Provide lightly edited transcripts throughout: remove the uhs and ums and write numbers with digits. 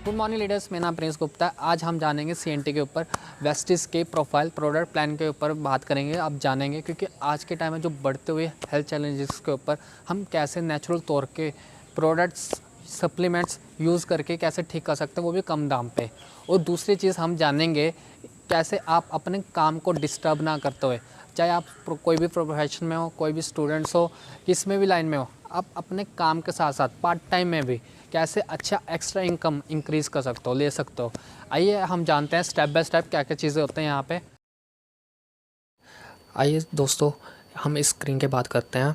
Good morning leaders, मेरा नाम Prince Gupta है। आज हम जानेंगे सीएनटी के ऊपर वेस्टिस के प्रोफाइल प्रोडक्ट प्लान के ऊपर बात करेंगे। अब जानेंगे क्योंकि आज के टाइम में जो बढ़ते हुए हेल्थ चैलेंजेस के ऊपर हम कैसे नेचुरल तौर के प्रोडक्ट्स सप्लीमेंट्स यूज़ करके कैसे ठीक कर सकते हैं, वो भी कम दाम पे। और दूसरी चीज़ हम जानेंगे कैसे आप अपने काम को डिस्टर्ब ना करते हुए, चाहे आप कोई भी प्रोफेशन में हो, कोई भी स्टूडेंट्स हो, किस में भी लाइन में हो, आप अपने काम के साथ साथ पार्ट टाइम में भी कैसे अच्छा एक्स्ट्रा इनकम इंक्रीज़ कर सकते हो, ले सकते हो। आइए हम जानते हैं स्टेप बाय स्टेप क्या क्या चीज़ें होते हैं यहाँ पे। आइए दोस्तों, हम इस स्क्रीन के बात करते हैं।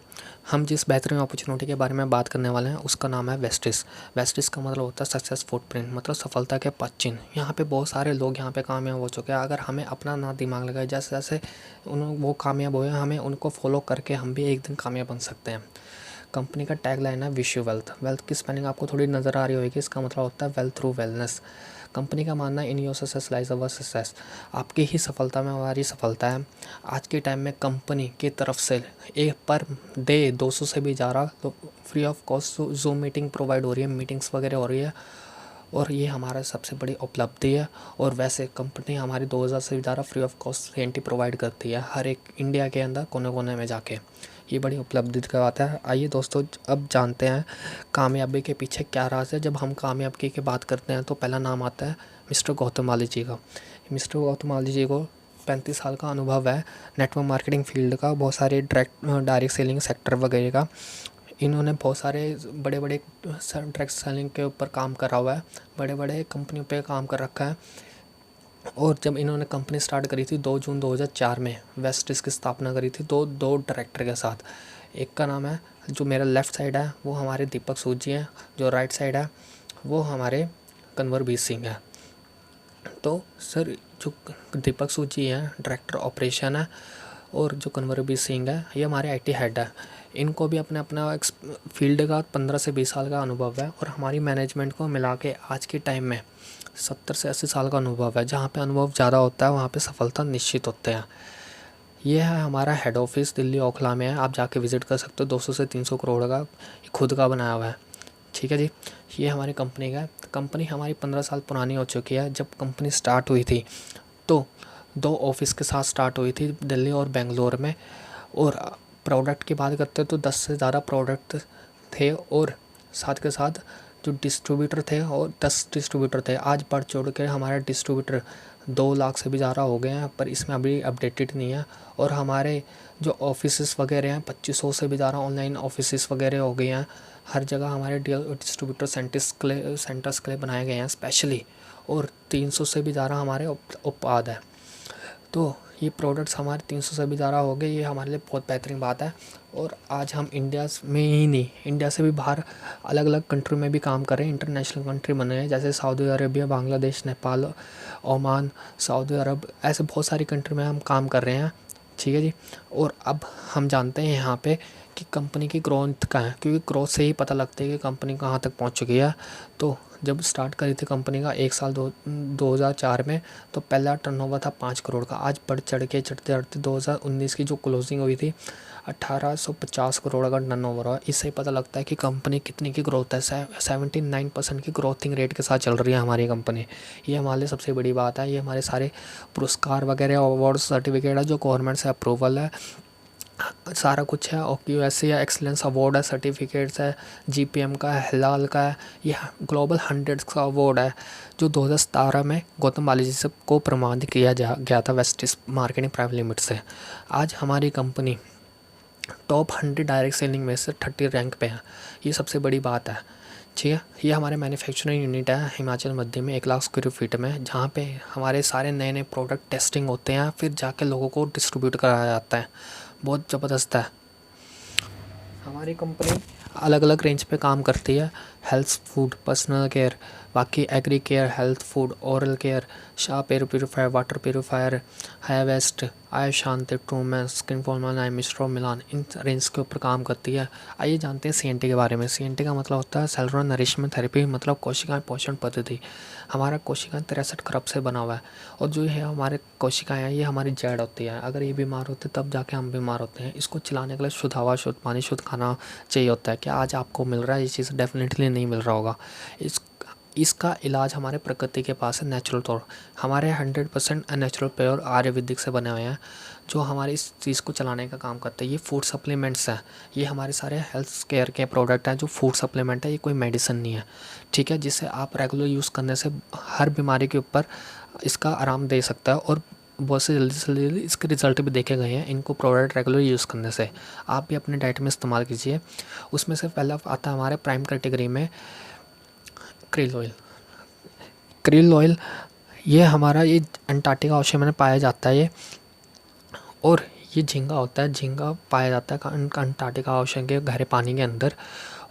हम जिस बेहतरीन अपॉर्चुनिटी के बारे में बात करने वाले हैं उसका नाम है वेस्टिस। वेस्टिस का मतलब होता है सक्सेस फुटप्रिंट, मतलब सफलता के पद चिन्ह। यहाँ पे बहुत सारे लोग यहाँ पे कामयाब हो चुके हैं। अगर हमें अपना ना दिमाग लगाए, जैसे जैसे वो कामयाब हुए, हमें उनको फॉलो करके हम भी एक दिन कामयाब बन सकते हैं। कंपनी का टैग लाइन है विश यू वेल्थ। वेल्थ की स्पेलिंग आपको थोड़ी नज़र आ रही होगी, इसका मतलब होता है वेल्थ थ्रू वेलनेस। कंपनी का मानना है in your success lies our success, आपकी ही सफलता में हमारी सफलता है। आज के टाइम में कंपनी की तरफ से एक पर डे 200 से भी ज़्यादा तो free of cost zoom meeting provide हो रही है, मीटिंग्स वगैरह हो रही है, और ये हमारा सबसे बड़ी उपलब्धि है। और वैसे कंपनी हमारी 2000 से भी ज़्यादा free of cost CNT provide करती है हर एक इंडिया के अंदर कोने कोने में जाके। ये बड़ी उपलब्धि का बात है। आइए दोस्तों, अब जानते हैं कामयाबी के पीछे क्या राज है। जब हम कामयाबी की बात करते हैं तो पहला नाम आता है मिस्टर गौतम वाली जी का। मिस्टर गौतम वाली जी को 35 साल का अनुभव है नेटवर्क मार्केटिंग फील्ड का, बहुत सारे डायरेक्ट सेलिंग सेक्टर वगैरह का। इन्होंने बहुत सारे बड़े बड़े डायरेक्ट सेलिंग के ऊपर काम करा हुआ है, बड़े बड़े कंपनियों पे काम कर रखा है। और जब इन्होंने कंपनी स्टार्ट करी थी 2 जून 2004 में, वेस्टिस की स्थापना करी थी दो डायरेक्टर के साथ। एक का नाम है, जो मेरा लेफ़्ट साइड है वो हमारे दीपक सूद जी हैं, जो राइट साइड है वो हमारे कंवरबीर सिंह है। तो सर, जो दीपक सूद जी हैं डायरेक्टर ऑपरेशन है, और जो कंवरबीर सिंह है ये हमारे आईटी हेड है। इनको भी अपने अपना फील्ड का 15 से 20 साल का अनुभव है, और हमारी मैनेजमेंट को मिला के आज के टाइम में 70 से 80 साल का अनुभव है। जहाँ पे अनुभव ज़्यादा होता है वहाँ पे सफलता निश्चित होते हैं। ये है हमारा हेड ऑफिस, दिल्ली ओखला में है। आप जाके विज़िट कर सकते हो। 200 से 300 करोड़ का खुद का बनाया हुआ है। ठीक है जी, ये हमारी कंपनी का है। कंपनी हमारी 15 साल पुरानी हो चुकी है। जब कंपनी स्टार्ट हुई थी तो 2 ऑफिस के साथ स्टार्ट हुई थी, दिल्ली और बेंगलोर में। और प्रोडक्ट की बात करते हैं तो 10 से ज़्यादा प्रोडक्ट थे, और साथ के साथ जो डिस्ट्रीब्यूटर थे और 10 डिस्ट्रीब्यूटर थे। आज बढ़ चढ़ के हमारे डिस्ट्रीब्यूटर 2 लाख से भी ज़्यादा हो गए हैं, पर इसमें अभी अपडेटेड नहीं है। और हमारे जो ऑफिसेस वगैरह हैं 2500 से भी ज़्यादा ऑनलाइन ऑफिसेस वगैरह हो गए हैं। हर जगह हमारे डिस्ट्रीब्यूटर सेंटर्स के लिए बनाए गए हैं स्पेशली, और 300 से भी ज़्यादा हमारे उत्पाद हैं। तो ये प्रोडक्ट्स हमारे 300 से भी ज़्यादा हो गए, ये हमारे लिए बहुत बेहतरीन बात है। और आज हम इंडिया में ही नहीं, इंडिया से भी बाहर अलग अलग कंट्री में भी काम कर रहे हैं। इंटरनेशनल कंट्री बन रहे हैं, जैसे Saudi Arabia, Bangladesh, Nepal, Oman, Saudi Arab, ऐसे बहुत सारी कंट्री में हम काम कर रहे हैं। ठीक है जी। और अब हम जानते हैं यहाँ पे कि कंपनी की ग्रोथ का है, क्योंकि ग्रोथ से ही पता लगता है कि कंपनी कहाँ तक पहुँच चुकी है। तो जब स्टार्ट करी थी कंपनी का 1 साल 2004 में, तो पहला टर्नओवर था 5 करोड़ का। आज बढ़ चढ़ के चढ़ते चढ़ते 2019 की जो क्लोजिंग हुई थी 1850 करोड़ का टर्नओवर हुआ। इससे पता लगता है कि कंपनी कितनी की ग्रोथ है। 79% की ग्रोथिंग रेट के साथ चल रही है हमारी कंपनी। ये हमारे लिए सबसे बड़ी बात है। ये हमारे सारे पुरस्कार वगैरह, अवार्ड, सर्टिफिकेट है जो गवर्नमेंट से अप्रूवल है, सारा कुछ है। OQSC या एक्सलेंस अवार्ड है, सर्टिफिकेट्स है, GPM का है, हिलाल का है, ये ग्लोबल 100 का अवार्ड है जो 2017 में गौतम बालाजी से को प्रमाणित किया गया था वेस्टिस मार्केटिंग प्राइवेट लिमिटेड से। आज हमारी कंपनी टॉप 100 डायरेक्ट सेलिंग में से 30 रैंक पे है। ये सबसे बड़ी बात है। ठीक है, ये हमारे मैन्युफैक्चरिंग यूनिट है हिमाचल मध्य में 1 लाख स्क्वायर फीट में, जहाँ पे हमारे सारे नए नए प्रोडक्ट टेस्टिंग होते हैं, फिर जाके लोगों को डिस्ट्रीब्यूट कराया जाता है। बहुत ज़बरदस्त है। हमारी कंपनी अलग अलग रेंज पे काम करती है। हेल्थ फूड, पर्सनल केयर, बाकी agri care, health food, oral care, shop air purifier, water purifier, high west, eye Shanti, Truman, skin formal, eye maestro Milan, इन रेंज के ऊपर काम करती है। आइए जानते हैं सीएनटी के बारे में। सीएनटी का मतलब होता है सेलुलर नरिशमेंट थेरेपी, मतलब कोशिकाएं पोषण पद्धति। हमारा कोशिकाएं 63 खरब से बना हुआ है, और जो है हमारे कोशिकाएं हैं ये हमारी जड़ होती है। अगर ये बीमार होते तब जाके हम बीमार होते हैं। इसको चलाने के लिए शुद्ध हवा, शुद्ध पानी, शुद्ध खाना चाहिए होता है। क्या आज आपको मिल रहा है? ये चीज़ डेफिनेटली नहीं मिल रहा होगा। इस इसका इलाज हमारे प्रकृति के पास है, नेचुरल तौर हमारे 100% नेचुरल प्योर आयुर्वेदिक से बने हुए हैं, जो हमारी इस चीज़ को चलाने का काम करते हैं। ये फूड सप्लीमेंट्स हैं, ये हमारे सारे हेल्थ केयर के प्रोडक्ट हैं जो फूड सप्लीमेंट है, ये कोई मेडिसिन नहीं है, ठीक है, जिसे आप रेगुलर यूज़ करने से हर बीमारी के ऊपर इसका आराम दे सकता है। और बहुत से जल्दी इसके रिजल्ट भी देखे गए हैं इनको प्रोडक्ट रेगुलर यूज़ करने से। आप भी अपने डाइट में इस्तेमाल कीजिए। उसमें से पहला आता है हमारे प्राइम कैटेगरी में क्रिल ऑयल। क्रिल ऑयल ये हमारा ये अंटार्कटिका ओशन में पाया जाता है ये, और ये झींगा होता है, झींगा पाया जाता है अंटार्कटिका ओशन के गहरे पानी के अंदर,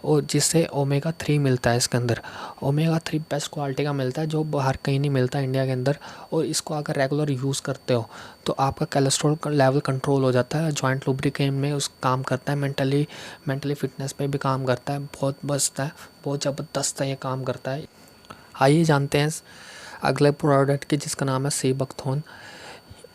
और जिससे ओमेगा 3 मिलता है इसके अंदर। ओमेगा 3 बेस्ट क्वालिटी का मिलता है जो बाहर कहीं नहीं मिलता इंडिया के अंदर। और इसको अगर रेगुलर यूज़ करते हो तो आपका कोलेस्ट्रॉल का लेवल कंट्रोल हो जाता है, जॉइंट लुब्रिकेशन में उस काम करता है, मेंटली फिटनेस पे भी काम करता है, बहुत मस्त है, बहुत ज़बरदस्त है ये काम करता है। आइए जानते हैं अगले प्रोडक्ट की, जिसका नाम है सी बकथोर्न।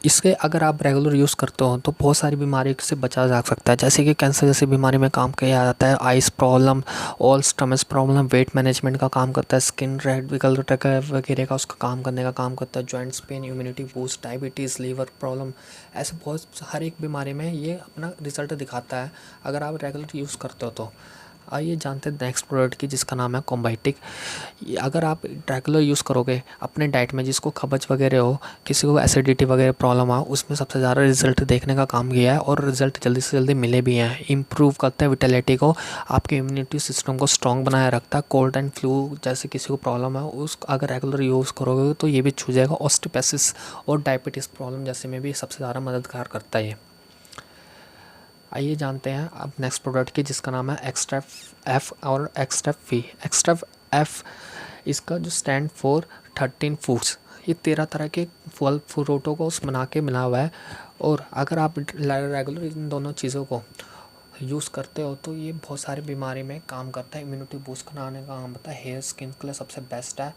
इसके अगर आप रेगुलर यूज़ करते हो तो बहुत सारी बीमारी से बचा जा सकता है, जैसे कि कैंसर जैसी बीमारी में काम किया जाता है, ice problem, all stomach problem, weight management का काम करता है, स्किन रेडिकल वगैरह का उसका काम करने का काम करता है, joints pain, immunity boost, diabetes, liver problem, ऐसे बहुत हर एक बीमारी में ये अपना रिजल्ट दिखाता है अगर आप रेगुलर यूज़ करते हो तो। आइए जानते हैं नेक्स्ट प्रोडक्ट की, जिसका नाम है कॉम्बाइटिक। अगर आप रेगुलर यूज़ करोगे अपने डाइट में, जिसको कब्ज वगैरह हो, किसी को एसिडिटी वगैरह प्रॉब्लम हो, उसमें सबसे ज़्यादा रिजल्ट देखने का काम किया है, और रिजल्ट जल्दी से जल्दी मिले भी हैं। इम्प्रूव करता है विटेलिटी को, आपके इम्यूनिटी सिस्टम को स्ट्रॉन्ग बनाए रखता है। कोल्ड एंड फ्लू जैसे किसी को प्रॉब्लम है उस अगर रेगुलर यूज़ करोगे तो ये भी छू जाएगा। ऑस्टियोपेसिस और डायबिटीज़ प्रॉब्लम जैसे में भी सबसे ज़्यादा मददगार करता है ये। आइए जानते हैं अब नेक्स्ट प्रोडक्ट की, जिसका नाम है एक्स्ट्रा एफ और एक्स्ट्रा फी। एक्स्ट्रा एफ इसका जो स्टैंड फॉर 13 फूड्स, ये 13 तरह के फल फ्रूटों को बना के मिला हुआ है। और अगर आप रेगुलर इन दोनों चीज़ों को यूज़ करते हो तो ये बहुत सारी बीमारी में काम करता है। इम्यूनिटी बूस्ट कराने का काम होता है, हेयर स्किन के लिए सबसे बेस्ट है,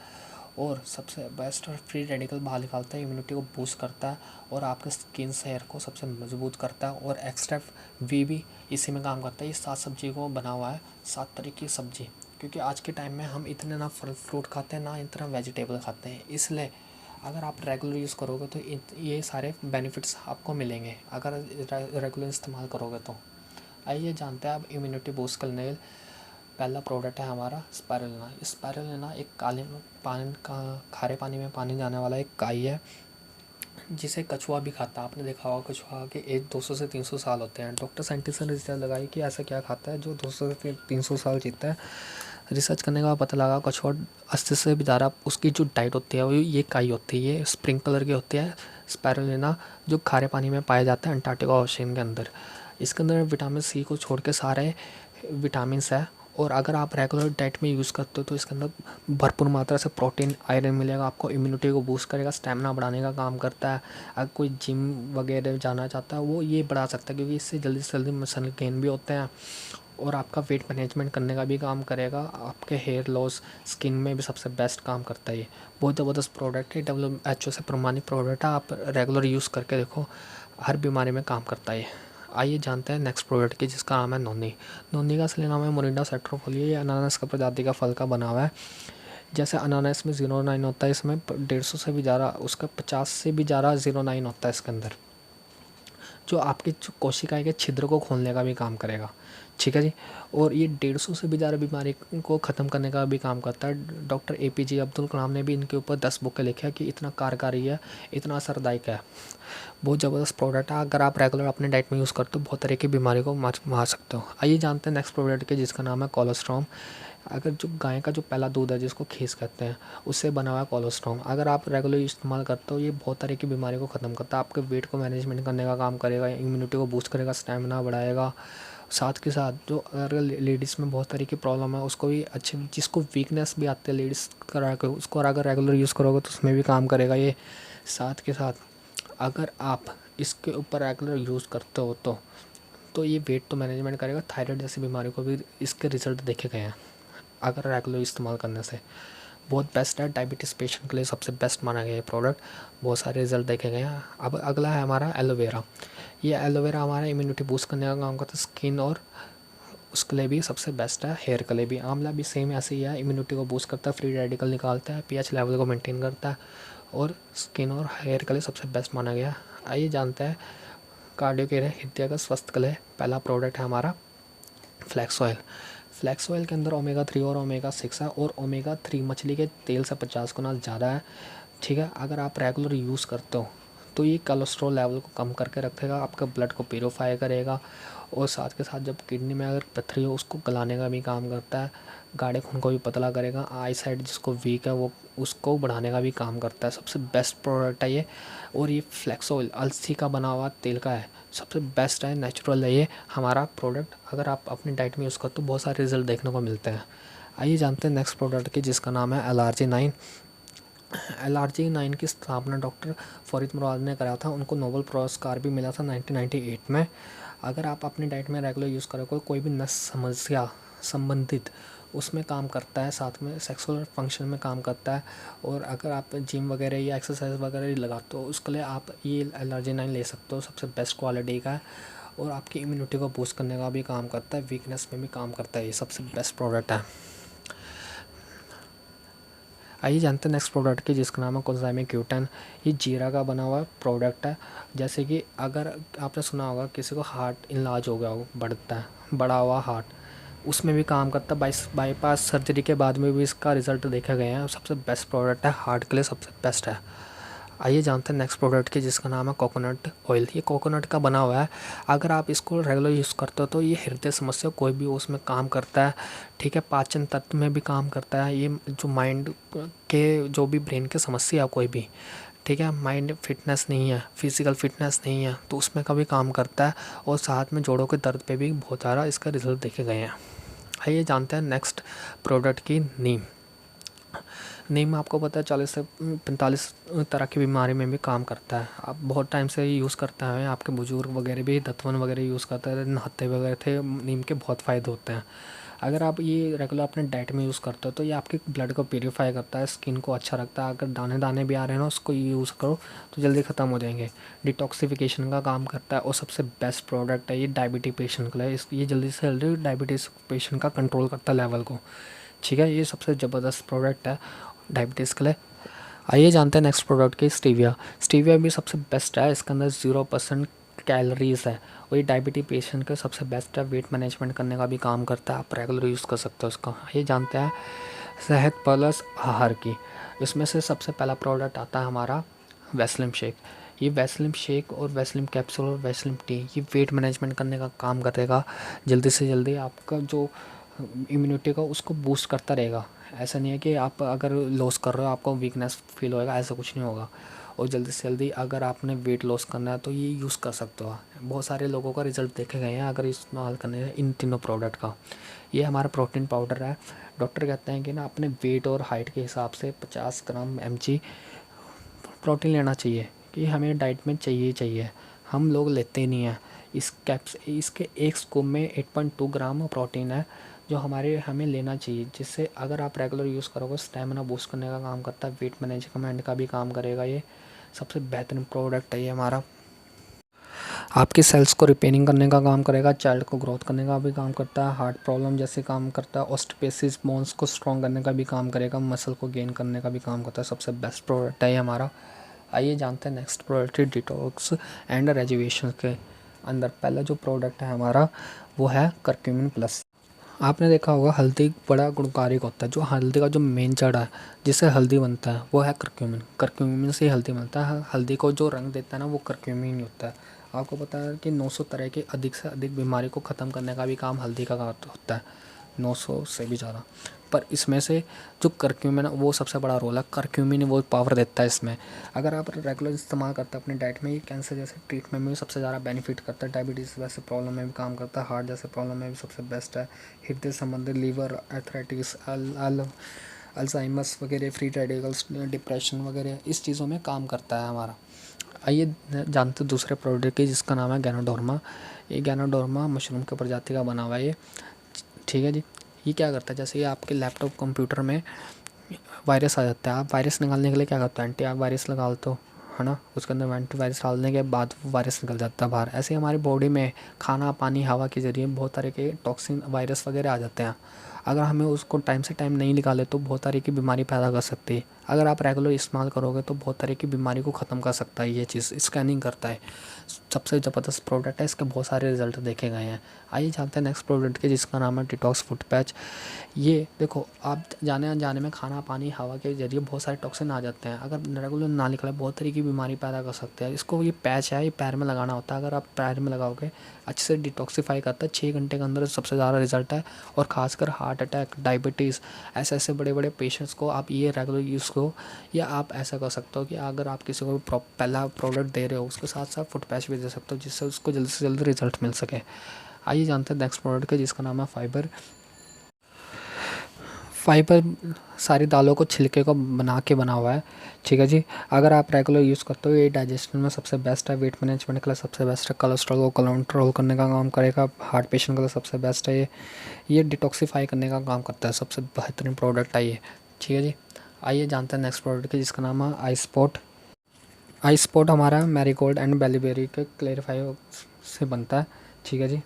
और सबसे बेस्ट और फ्री रेडिकल बाहर निकालता है, इम्यूनिटी को बूस्ट करता है, और आपके स्किन से हेयर को सबसे मजबूत करता है। और एक्स्ट्रा वी भी इसी में काम करता है। ये 7 सब्जी को बना हुआ है, 7 तरह की सब्जी, क्योंकि आज के टाइम में हम इतने ना फल फ्रूट खाते हैं ना इतना वेजिटेबल खाते हैं, इसलिए अगर आप रेगुलर यूज़ करोगे तो ये सारे बेनिफिट्स आपको मिलेंगे अगर रेगुलर इस्तेमाल करोगे तो। आइए जानते हैं अब इम्यूनिटी बूस्ट करने के पहला प्रोडक्ट है हमारा स्पाइरुलिना। स्पाइरुलिना एक काले पानी का खारे पानी में पानी जाने वाला एक काई है, जिसे कछुआ भी खाता है। आपने देखा होगा कछुआ के एज 200 से 300 साल होते हैं। डॉक्टर साइंटिस्ट ने रिसर्च लगाई कि ऐसा क्या खाता है जो 200 से 300 साल जीता है। रिसर्च करने के बाद पता लगा कछुआ 80 से भी ज़्यादा उसकी जो डाइट होती है वो ये काई होती है। ये स्प्रिंग कलर की होती है स्पाइरुलिना, जो खारे पानी में पाया जाता है अंटार्कटिका ओशन के अंदर। इसके अंदर विटामिन सी को छोड़ के सारे विटामिन है, और अगर आप रेगुलर डाइट में यूज़ करते हो तो इसके अंदर भरपूर मात्रा से प्रोटीन आयरन मिलेगा आपको, इम्यूनिटी को बूस्ट करेगा, स्टेमिना बढ़ाने का काम करता है। अगर कोई जिम वगैरह जाना चाहता है वो ये बढ़ा सकता है, क्योंकि इससे जल्दी से जल्दी मसल गेन भी होते हैं, और आपका वेट मैनेजमेंट करने का भी काम करेगा। आपके हेयर लॉस, स्किन में भी सबसे बेस्ट काम करता है ये। बहुत ज़बरदस्त प्रोडक्ट है, WHO से प्रमाणित प्रोडक्ट है, आप रेगुलर यूज़ करके देखो, हर बीमारी में काम करता है ये। आइए जानते हैं नेक्स्ट प्रोडक्ट की, जिसका नाम है नोनी। नोनी का असली नाम है मोरिंडा सैटिवोलिया। ये अनानास का प्रजाति का फल का बना हुआ है। जैसे अनानास में 0.9 होता है, इसमें 150 से भी ज़्यादा, उसका 50 से भी ज़्यादा 0.9 होता है इसके अंदर, जो आपकी जो कोशिकाएं के छिद्र को खोलने का भी काम करेगा, ठीक है जी। और ये 150 से भी ज़्यादा बीमारी को ख़त्म करने का भी काम करता है। डॉक्टर APJ अब्दुल कलाम ने भी इनके ऊपर 10 बुकें लिखी है कि इतना कारगर है, इतना असरदायक है। बहुत ज़बरदस्त प्रोडक्ट है, अगर आप रेगुलर अपने डाइट में यूज़ करते हो बहुत तरह की बीमारी को मार सकते हो। आइए जानते हैं नेक्स्ट प्रोडक्ट के, जिसका नाम है कोलोस्ट्रॉम। अगर जो गाय का जो पहला दूध है जिसको खीस कहते हैं, उससे बना हुआ है कोलोस्ट्रॉम। अगर आप रेगुलर इस्तेमाल करते हो ये बहुत तरह की बीमारी को ख़त्म करता है, आपके वेट को मैनेजमेंट करने का काम करेगा, इम्यूनिटी को बूस्ट करेगा, स्टेमिना बढ़ाएगा। साथ के साथ जो अगर लेडीज़ में बहुत तरह की प्रॉब्लम है उसको भी अच्छे, जिसको वीकनेस भी आती है लेडीज़ करा के, उसको अगर रेगुलर यूज़ करोगे तो उसमें भी काम करेगा ये। साथ के साथ अगर आप इसके ऊपर रेगुलर यूज़ करते हो तो ये वेट तो मैनेजमेंट करेगा, थायराइड जैसी बीमारी को भी इसके रिजल्ट देखे गए हैं अगर रेगुलर इस्तेमाल करने से। बहुत बेस्ट है, डायबिटीज़ पेशेंट के लिए सबसे बेस्ट माना गया ये प्रोडक्ट, बहुत सारे रिजल्ट देखे गए हैं। अब अगला है हमारा एलोवेरा। ये एलोवेरा हमारा इम्यूनिटी बूस्ट करने का काम करता है, स्किन और उसके लिए भी सबसे बेस्ट है। हेयर के लिए भी आंवला भी सेम ऐसे ही है, इम्यूनिटी को बूस्ट करता है, फ्री रेडिकल निकालता है, पीएच लेवल को मेंटेन करता है और स्किन और हेयर के लिए सबसे बेस्ट माना गया है। आइए जानते हैं कार्डियो के लिए, हृदय का स्वास्थ्य के लिए पहला प्रोडक्ट है हमारा फ्लैक्स ऑयल। फ्लैक्स ऑयल के अंदर ओमेगा 3 और ओमेगा 6 है और ओमेगा 3 मछली के तेल से 50 गुना ज़्यादा है। ठीक है, अगर आप रेगुलर यूज़ करते हो तो ये कोलेस्ट्रॉल लेवल को कम करके रखेगा, आपका ब्लड को प्यूरिफाई करेगा और साथ के साथ जब किडनी में अगर पथरी हो उसको गलाने का भी काम करता है, गाढ़े खून को भी पतला करेगा, आई साइड जिसको वीक है वो उसको बढ़ाने का भी काम करता है। सबसे बेस्ट प्रोडक्ट है ये। और ये फ्लैक्स ऑयल अलसी का बना हुआ तेल का है, सबसे बेस्ट है, नेचुरल है ये हमारा प्रोडक्ट। अगर आप अपनी डाइट में यूज़ करते तो बहुत सारे रिजल्ट देखने को मिलते हैं। आइए जानते हैं नेक्स्ट प्रोडक्ट की जिसका नाम है LRG9। LRG9 की स्थापना डॉक्टर फरीद मुराद ने करा था, उनको नोबेल पुरस्कार भी मिला था 1998 में। अगर आप अपनी डाइट में रेगुलर यूज़ करोगे कोई भी नस समस्या संबंधित उसमें काम करता है, साथ में सेक्सुअल फंक्शन में काम करता है। और अगर आप जिम वगैरह या एक्सरसाइज वगैरह लगाते हो उसके लिए आप ये LRG9 ले सकते हो, सबसे बेस्ट क्वालिटी का है और आपकी इम्यूनिटी को बूस्ट करने का भी काम करता है, वीकनेस में भी काम करता है, ये सबसे बेस्ट प्रोडक्ट है। आइए जानते हैं नेक्स्ट प्रोडक्ट की जिसका नाम है कोंजाइमी Q10। ये जीरा का बना हुआ प्रोडक्ट है। जैसे कि अगर आपने सुना होगा किसी को हार्ट इनलाज हो गया हो, बढ़ता है बड़ा हुआ हार्ट, उसमें भी काम करता है। बाईपास सर्जरी के बाद में भी इसका रिजल्ट देखे गए हैं, सबसे बेस्ट प्रोडक्ट है, हार्ट के लिए सबसे बेस्ट है। आइए जानते हैं नेक्स्ट प्रोडक्ट की जिसका नाम है कोकोनट ऑयल। ये कोकोनट का बना हुआ है, अगर आप इसको रेगुलर यूज़ करते हो तो ये हृदय समस्या कोई भी उसमें काम करता है। ठीक है, पाचन तंत्र में भी काम करता है, ये जो माइंड के जो भी ब्रेन के समस्या कोई भी, ठीक है, माइंड फिटनेस नहीं है, फिजिकल फिटनेस नहीं है तो उसमें का भी काम करता है और साथ में जोड़ों के दर्द पे भी बहुत सारा इसका रिजल्ट देखे गए हैं। आइए जानते हैं नेक्स्ट प्रोडक्ट की नीम। नीम आपको पता है 40 से 45 तरह की बीमारी में भी काम करता है। आप बहुत टाइम से यूज़ करते हैं, आपके बुजुर्ग वगैरह भी दतवन वगैरह यूज़ करते हैं, नहाते वगैरह थे, नीम के बहुत फ़ायदे होते हैं। अगर आप ये रेगुलर अपने डाइट में यूज़ करते हो तो ये आपके ब्लड को प्यूरीफाई करता है, स्किन को अच्छा रखता है। अगर दाने दाने भी आ रहे हैं ना उसको यूज़ करो तो जल्दी ख़त्म हो जाएंगे। डिटॉक्सिफिकेशन का काम करता है और सबसे बेस्ट प्रोडक्ट है ये डायबिटीज पेशेंट के लिए। ये जल्दी से जल्दी डायबिटीज़ पेशेंट का कंट्रोल करता है लेवल को। ठीक है, ये सबसे ज़बरदस्त प्रोडक्ट है डायबिटीज़ के लिए। आइए जानते हैं नेक्स्ट प्रोडक्ट की स्टीविया। स्टीविया भी सबसे बेस्ट है, इसके अंदर 0% कैलोरीज है और ये डायबिटीज पेशेंट के सबसे बेस्ट है, वेट मैनेजमेंट करने का भी काम करता है, आप रेगुलर यूज़ कर सकते हो इसका। आइए जानते हैं सेहत प्लस आहार की। इसमें से सबसे पहला प्रोडक्ट आता है हमारा वैस्लिम शेक। ये वैस्लिम शेक और वैस्लिम कैप्सूल और वैस्लिम टी ये वेट मैनेजमेंट करने का काम करेगा, जल्दी से जल्दी आपका जो इम्यूनिटी का उसको बूस्ट करता रहेगा। ऐसा नहीं है कि आप अगर लॉस कर रहे हो आपको वीकनेस फील होएगा, ऐसा कुछ नहीं होगा। और जल्दी से जल्दी अगर आपने वेट लॉस करना है तो ये यूज़ कर सकते हो। बहुत सारे लोगों का रिजल्ट देखे गए हैं अगर इस्तेमाल करने हैं इन तीनों प्रोडक्ट का। ये हमारा प्रोटीन पाउडर है। डॉक्टर कहते हैं कि ना अपने वेट और हाइट के हिसाब से 50 ग्राम mg प्रोटीन लेना चाहिए, कि हमें डाइट में चाहिए चाहिए, हम लोग लेते नहीं हैं। इसके एक स्कूप में 8.2 ग्राम प्रोटीन है जो हमें लेना चाहिए, जिससे अगर आप रेगुलर यूज़ करोगे स्टेमिना बूस्ट करने का काम करता है, वेट मैनेजमेंट का भी काम करेगा। ये सबसे बेहतरीन प्रोडक्ट है ये हमारा। आपकी सेल्स को रिपेयरिंग करने का काम करेगा, चाइल्ड को ग्रोथ करने का भी काम करता है, हार्ट प्रॉब्लम जैसे काम करता है, ऑस्टियोपेसिस बोन्स को स्ट्रॉन्ग करने का भी काम करेगा, मसल को गेन करने का भी काम करता है। सबसे बेस्ट प्रोडक्ट है ये हमारा। आइए जानते हैं नेक्स्ट प्रोडक्ट डिटॉक्स एंड रेजुवेशन के अंदर पहला जो प्रोडक्ट है हमारा वो है करक्यूमिन प्लस। आपने देखा होगा हल्दी बड़ा गुणकारिक होता है, जो हल्दी का जो मेन जड़ है जिससे हल्दी बनता है वो है करक्यूमिन। करक्यूमिन से हल्दी बनता है, हल्दी को जो रंग देता है ना वो करक्यूमिन ही होता है। आपको पता है कि 900 तरह के अधिक से अधिक बीमारी को ख़त्म करने का भी काम हल्दी का होता है, 900 से भी ज़्यादा। पर इसमें से जो करक्यूमिन है वो सबसे बड़ा रोल है, करक्यूमिन वो पावर देता है इसमें। अगर आप रेगुलर इस्तेमाल करते हैं अपनी डाइट में, ये कैंसर जैसे ट्रीटमेंट में भी सबसे ज़्यादा बेनिफिट करता है, डायबिटीज़ वैसे प्रॉब्लम में भी काम करता है, हार्ट जैसे प्रॉब्लम में भी सबसे बेस्ट है, हृदय संबंधी, लीवर, एथराइटिस, अल्जाइमर्स वगैरह, फ्री रेडिकल्स, डिप्रेशन वगैरह इस चीज़ों में काम करता है हमारा। आइए जानते दूसरे प्रोडक्ट की जिसका नाम है गैनोडोर्मा। ये गैनोडोर्मा मशरूम के प्रजाति का बना हुआ है ये। ठीक है जी, ये क्या करता है, जैसे ये आपके लैपटॉप कंप्यूटर में वायरस आ जाता है, आप वायरस निकालने के लिए क्या करते हो, एंटी वायरस लगा लेते हो, है ना, उसके अंदर एंटीवायरस डालने के बाद वो वायरस निकल जाता है बाहर। ऐसे ही हमारी बॉडी में खाना, पानी, हवा के ज़रिए बहुत तरह के टॉक्सिन, वायरस वगैरह आ जाते हैं। अगर हमें उसको टाइम से टाइम नहीं निकाले तो बहुत तरह की बीमारी पैदा कर सकती है। अगर आप रेगुलर इस्तेमाल करोगे तो बहुत तरह की बीमारी को ख़त्म कर सकता है। ये चीज़ स्कैनिंग करता है, सबसे ज़बरदस्त प्रोडक्ट है, इसके बहुत सारे रिजल्ट देखे गए हैं। आइए जानते हैं नेक्स्ट प्रोडक्ट के, जिसका नाम है डिटॉक्स फुट पैच। ये देखो, आप जाने अनजाने में खाना, पानी, हवा के ज़रिए बहुत सारे टॉक्सिन आ जाते हैं। अगर रेगुलर ना निकले बहुत तरह की बीमारी पैदा कर सकते हैं। इसको, ये पैच है, ये पैर में लगाना होता है। अगर आप पैर में लगाओगे अच्छे से डिटॉक्सीफाई करता है, 6 घंटे के अंदर सबसे ज़्यादा रिजल्ट है। और ख़ासकर हार्ट अटैक, डायबिटीज़, ऐसे बड़े बड़े पेशेंट्स को आप ये रेगुलर यूज़ को, या आप ऐसा कर सकते हो कि अगर आप किसी को पहला प्रोडक्ट दे रहे हो उसके साथ साथ फुट पैच भी दे सकते हो, जिससे उसको जल्दी से जल्दी रिजल्ट मिल सके। आइए जानते हैं नेक्स्ट प्रोडक्ट के, जिसका नाम है फाइबर। फाइबर सारी दालों को छिलके को बना के बना हुआ है, ठीक है जी। अगर आप रेगुलर यूज़ करते हो, ये डाइजेशन में सबसे बेस्ट है, वेट मैनेजमेंट के लिए सबसे बेस्ट है, कोलेस्ट्रॉल को कंट्रोल करने का काम करेगा, हार्ट पेशेंट के लिए सबसे बेस्ट है ये डिटॉक्सीफाई करने का काम करता है, सबसे बेहतरीन प्रोडक्ट है ये, ठीक है जी। आइए जानते हैं नेक्स्ट प्रोडक्ट की, जिसका नाम है आई स्पॉट। आई स्पॉट हमारा मैरीगोल्ड एंड बेलीबेरी के क्लेरिफाई से बनता है, ठीक है जी।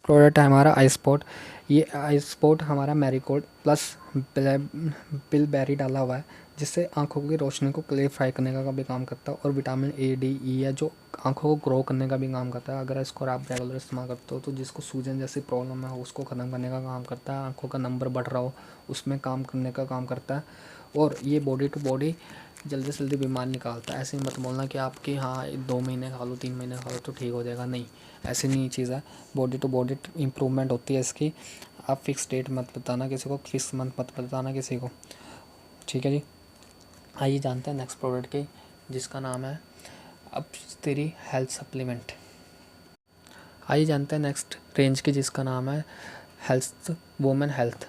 प्रोडक्ट है हमारा आई स्पॉट। ये आई स्पॉट हमारा मैरीगोल्ड प्लस बिलबेरी डाला हुआ है, जिससे आंखों की रोशनी को क्लियरफाई करने का भी काम करता है। और विटामिन ए, डी, ई है जो आंखों को ग्रो करने का भी काम करता है। अगर इसको आप रेगुलर इस्तेमाल करते हो तो जिसको सूजन जैसी प्रॉब्लम है उसको ख़त्म करने का काम करता है। आंखों का नंबर बढ़ रहा हो उसमें काम करने का काम करता है। और ये बॉडी टू बॉडी जल्दी से जल्दी बीमारी निकालता है। ऐसे ही मत बोलना कि आपकी हाँ 2 महीने खा लो, 3 महीने खा लो तो ठीक हो जाएगा, नहीं, ऐसी नहीं चीज़ है। बॉडी टू बॉडी इम्प्रूवमेंट होती है इसकी। आप फिक्स डेट मत बताना किसी को, फिक्स मंथ मत बताना किसी को, ठीक है जी। आइए जानते हैं नेक्स्ट प्रोडक्ट की, जिसका नाम है अपस्टेरी हेल्थ सप्लीमेंट। आइए जानते हैं नेक्स्ट रेंज की, जिसका नाम है हेल्थ वुमेन हेल्थ।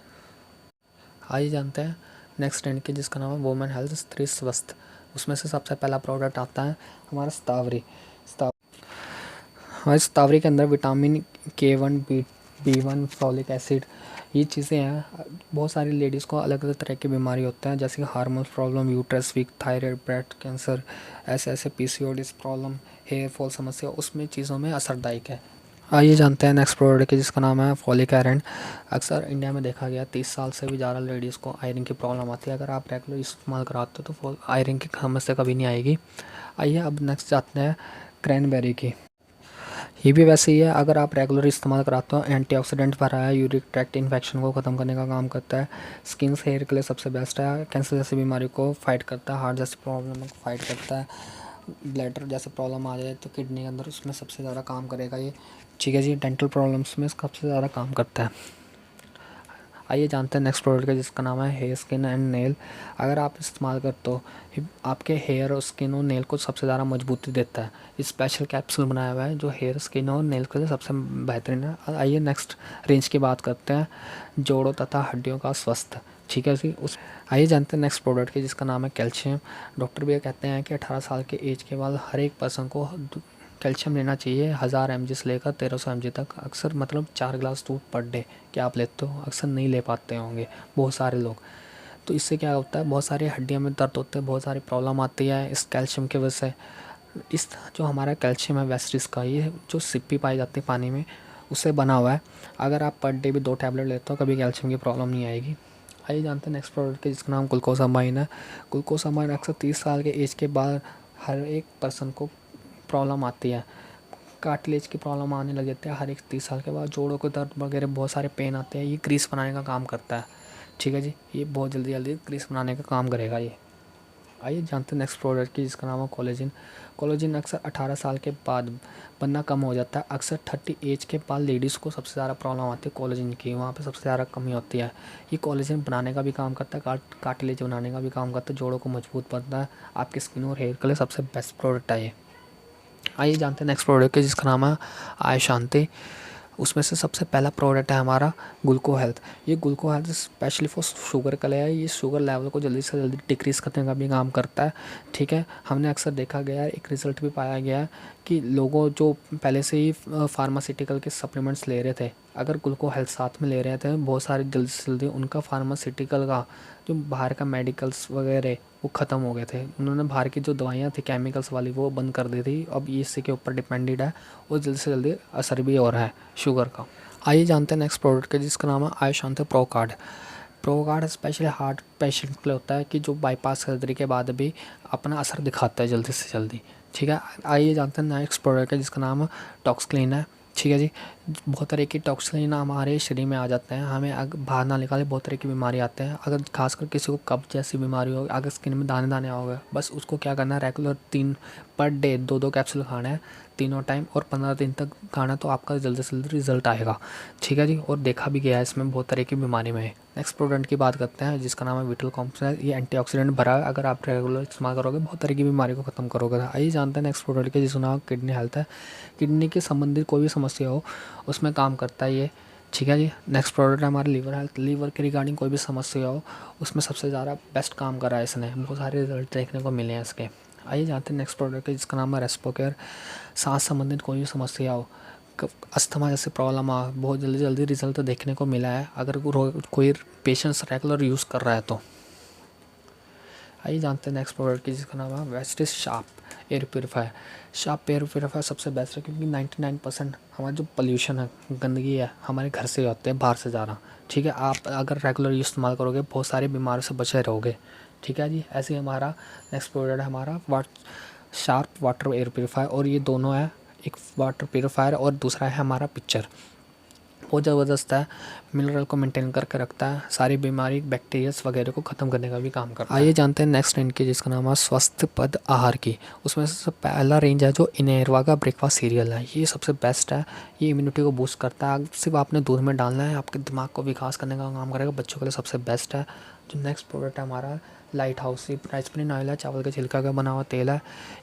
आइए जानते हैं नेक्स्ट रेंज की, जिसका नाम है वुमेन हेल्थ स्त्री स्वस्थ। उसमें से सबसे पहला प्रोडक्ट आता है हमारा स्तावरी। हमारे स्तावरी के अंदर vitamin K1, B1, folic acid, ये चीज़ें हैं। बहुत सारी लेडीज़ को अलग अलग तरह की बीमारी होते हैं, जैसे कि hormone problem, uterus weak, thyroid, breast cancer, ऐसे PCOD प्रॉब्लम, हेयर फॉल समस्या, उसमें चीज़ों में असरदायक है। आइए जानते हैं नेक्स्ट प्रोडक्ट की, जिसका नाम है फॉलिक आयरन। अक्सर इंडिया में देखा गया 30 साल से भी ज़्यादा लेडीज़ को आयरन की प्रॉब्लम आती है। अगर आप रेगुलर इस्तेमाल कराते हो तो आयरन की समस्या कभी नहीं आएगी। आइए अब नेक्स्ट जाते हैं क्रैनबेरी की। ये भी वैसे ही है, अगर आप रेगुलर इस्तेमाल कराते हो एंटीऑक्सीडेंट भरा है, यूरिक ट्रैक्ट इन्फेक्शन को ख़त्म करने का काम करता है, स्किन हेयर के लिए सबसे बेस्ट है, कैंसर जैसी बीमारी को फाइट करता है, हार्ट जैसी प्रॉब्लम को फाइट करता है, ब्लैडर जैसे प्रॉब्लम आ जाए तो किडनी के अंदर उसमें सबसे ज़्यादा काम करेगा ये, ठीक है जी। डेंटल प्रॉब्लम्स में सबसे ज़्यादा काम करता है। आइए जानते हैं नेक्स्ट प्रोडक्ट का, जिसका नाम है हेयर, स्किन एंड नेल। अगर आप इस्तेमाल करते हो, आपके हेयर और स्किन और नेल को सबसे ज़्यादा मजबूती देता है। इस स्पेशल कैप्सूल बनाया हुआ है जो हेयर, स्किन और नेल के लिए सबसे बेहतरीन है। आइए नेक्स्ट रेंज की बात करते हैं, जोड़ों तथा हड्डियों का स्वस्थ, ठीक है जी। आइए जानते हैं नेक्स्ट प्रोडक्ट की, जिसका नाम है कैल्शियम। डॉक्टर भी कहते हैं कि 18 साल के एज के बाद हर एक पर्सन को कैल्शियम लेना चाहिए, 1000 mg से लेकर 1300 mg तक। अक्सर मतलब 4 ग्लास दूध पर डे क्या आप लेते हो, अक्सर नहीं ले पाते होंगे बहुत सारे लोग। तो इससे क्या होता है, बहुत सारी हड्डियों में दर्द होते हैं, बहुत सारी प्रॉब्लम आती है इस कैल्शियम की वजह से। इस जो हमारा कैल्शियम है वेस्टिस का, ये जो सिप्पी पाई जाती है पानी में, उससे बना हुआ है। अगर आप पर डे भी 2 टैबलेट लेते हो कभी कैल्शियम की प्रॉब्लम नहीं आएगी। आइए जानते हैं नेक्स्ट प्रोडक्ट की, जिसका नाम ग्लूकोसामाइन है। ग्लूकोसामाइन अक्सर 30 साल के एज के बाद हर एक पर्सन को प्रॉब्लम आती है, कार्टिलेज की प्रॉब्लम आने लग जाती है हर एक 30 साल के बाद, जोड़ों के दर्द वगैरह बहुत सारे पेन आते हैं। ये ग्रीस बनाने का काम करता है, ठीक है जी। ये बहुत जल्दी जल्दी ग्रीस बनाने का काम करेगा ये। आइए जानते हैं नेक्स्ट प्रोडक्ट की, जिसका नाम है कोलेजन। कोलेजन अक्सर 18 साल के बाद बनना कम हो जाता है। अक्सर 30 एज के बाद लेडीज़ को सबसे ज़्यादा प्रॉब्लम आती है कोलेजन की, वहाँ पे सबसे ज़्यादा कमी होती है। ये कोलेजन बनाने का भी काम करता है, कार्टिलेज बनाने का भी काम करता है, जोड़ों को मजबूत बनता है, आपकी स्किन और हेयर के लिए सबसे बेस्ट प्रोडक्ट है ये। आइए जानते हैं नेक्स्ट प्रोडक्ट है, जिसका नाम है आय शांति। उसमें से सबसे पहला प्रोडक्ट है हमारा ग्लूको हेल्थ। ये ग्लूको हेल्थ स्पेशली फॉर शुगर के लिए है। ये शुगर लेवल को जल्दी से जल्दी डिक्रीज़ करने का भी काम करता है, ठीक है। हमने अक्सर देखा गया है, एक रिज़ल्ट भी पाया गया है कि लोगों जो पहले से ही फार्मास्यूटिकल के सप्लीमेंट्स ले रहे थे, अगर ग्लूको हेल्थ साथ में ले रहे थे, बहुत सारे जल्दी से जल्दी उनका फार्मास्यूटिकल का जो बाहर का मेडिकल्स वगैरह वो ख़त्म हो गए थे। उन्होंने बाहर की जो दवाइयाँ थी केमिकल्स वाली वो बंद कर दी थी। अब ये इसी के ऊपर डिपेंडेड है और जल्दी से जल्दी असर भी हो रहा है शुगर का। आइए जानते हैं नेक्स्ट प्रोडक्ट के, जिसका नाम है Ayushanti pro card. Pro card specially heart patient के लिए होता है कि जो बाईपास सर्जरी के बाद भी अपना असर दिखाता है जल्दी से जल्दी। ठीक है, आइए जानते हैं नेक्स्ट प्रोडक्ट है जिसका नाम टॉक्सक्लीन है। ठीक है जी, बहुत तरह की टॉक्सिन हमारे शरीर में आ जाते हैं, हमें बाहर ना निकाले बहुत तरह की बीमारी आते हैं। अगर खासकर किसी को कब्ज जैसी बीमारी हो, अगर स्किन में दाने दाने आओगे, बस उसको क्या करना है, रेगुलर 3 पर डे 2-2 कैप्सूल खाना है तीनों टाइम और 15 दिन तक खाना, तो आपका जल्दी से जल्दी रिजल्ट आएगा। ठीक है जी, और देखा भी गया है इसमें बहुत तरह की बीमारी में। नेक्स्ट प्रोडक्ट की बात करते हैं जिसका नाम है विटल कॉम्प्लेक्स। ये एंटीऑक्सीडेंट भरा है, अगर आप रेगुलर इस्तेमाल करोगे बहुत तरह की बीमारी को खत्म करोगे। आइए जानते हैं नेक्स्ट प्रोडक्ट के, जिसका नाम किडनी हेल्थ है। किडनी के संबंधित कोई भी समस्या हो उसमें काम करता है ये। ठीक है जी, नेक्स्ट प्रोडक्ट है हमारा लीवर हेल्थ। लीवर के रिगार्डिंग कोई भी समस्या हो उसमें सबसे ज़्यादा बेस्ट काम करा है इसने, बहुत सारे रिजल्ट देखने को मिले हैं इसके। आइए जानते हैं नेक्स्ट प्रोडक्ट है जिसका नाम है रेस्पो केयर। सांस संबंधित कोई भी समस्या हो, अस्थमा जैसे प्रॉब्लम आ, बहुत जल्दी जल्दी रिजल्ट देखने को मिला है अगर कोई पेशेंट्स रेगुलर यूज़ कर रहा है तो। आइए जानते हैं नेक्स्ट प्रोडक्ट की जिसका नाम है Vestige Sharp air purifier. Sharp air purifier सबसे बेस्ट है क्योंकि 99% हमारा जो पोल्यूशन है, गंदगी है, हमारे घर से होते हैं, बाहर से जा रहा। ठीक है, आप अगर रेगुलर इस्तेमाल करोगे बहुत सारी बीमारियों से बचे रहोगे। ठीक है जी, ऐसे ही हमारा नेक्स्ट प्रोडक्ट है हमारा शार्प वाटर एयर प्योरीफायर, और ये दोनों है, एक वाटर प्योरीफायर और दूसरा है हमारा पिक्चर। बहुत ज़बरदस्त है, मिनरल को मेंटेन करके रखता है, सारी बीमारी बैक्टीरियाज वगैरह को ख़त्म करने का भी काम करता है। आइए जानते हैं नेक्स्ट रेंज की जिसका नाम है स्वस्थ पद आहार की। उसमें से पहला रेंज है जो इनेरवा का ब्रेकफास्ट सीरियल है, ये सबसे बेस्ट है। ये इम्यूनिटी को बूस्ट करता है, सिर्फ आपने दूध में डालना है, आपके दिमाग को विकास करने का काम करेगा, बच्चों के लिए सबसे बेस्ट है। जो नेक्स्ट प्रोडक्ट है हमारा लाइट हाउस, ये राइसब्रेन ऑयल है, चावल के छिलका का बना हुआ तेल है।